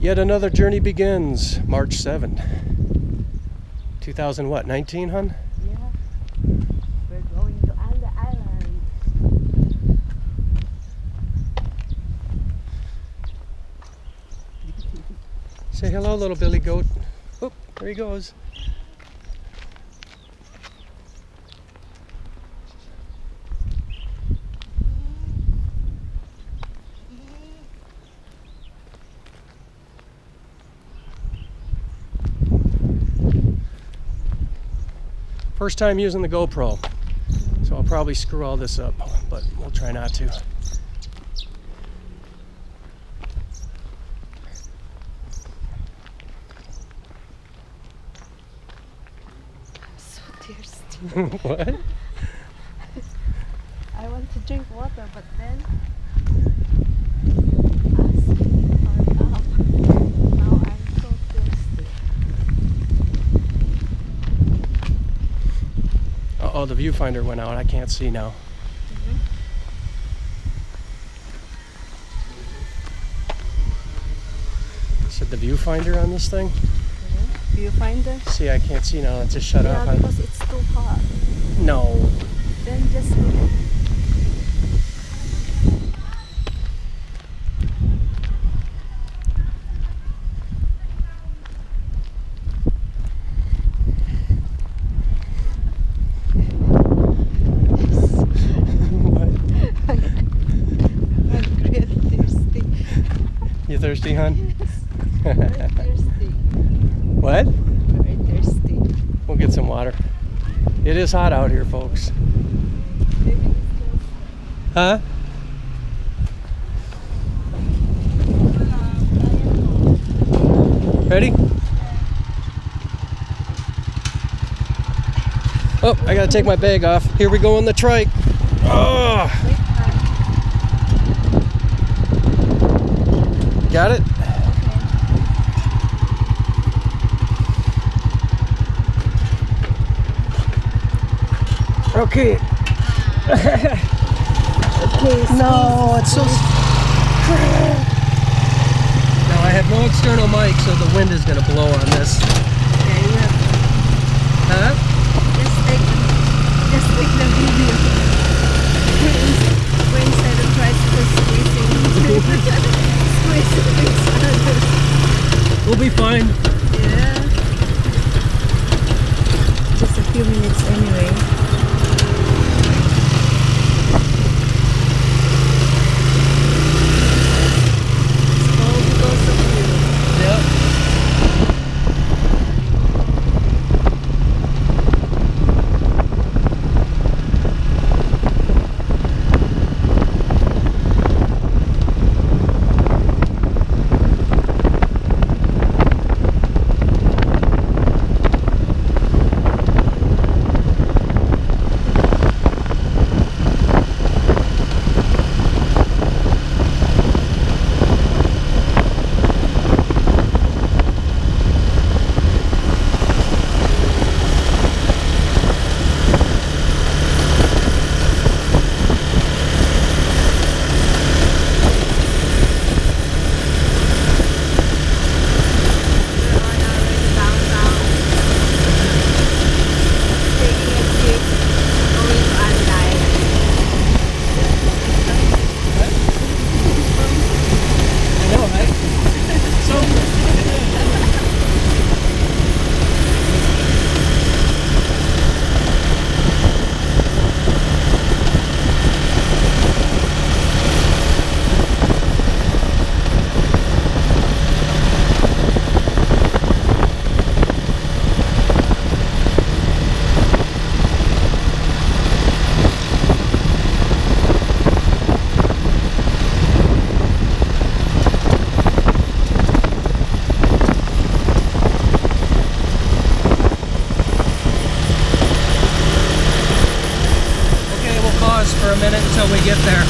Yet another journey begins, March 7th. 2019, hun? Yeah. We're going to other island. Say hello, little Billy Goat. Oh, there he goes. First time using the GoPro, so I'll probably screw all this up, but we'll try not to. I'm so thirsty. What? I want to drink water, but then asking for up. Now I'm so thirsty. Oh, the viewfinder went out. I can't see now. Said the viewfinder on this thing? Viewfinder? See, I can't see now. It just shut off. Yeah, because it's too hot. No. Then just leave it. You thirsty, hon? Yes. Very thirsty. What? Very thirsty. We'll get some water. It is hot out here, folks. Huh? Ready? Oh, I gotta take my bag off. Here we go on the trike. Oh! Got it? Okay. Okay, No, it's so crap. Now I have no external mic, so the wind is gonna blow on this. Yeah, you have Huh? just take the video. We're inside the tricycle squeezing each other. We'll be fine. Yeah. Just a few minutes anyway. It's all because of you. Yep. For a minute until we get there.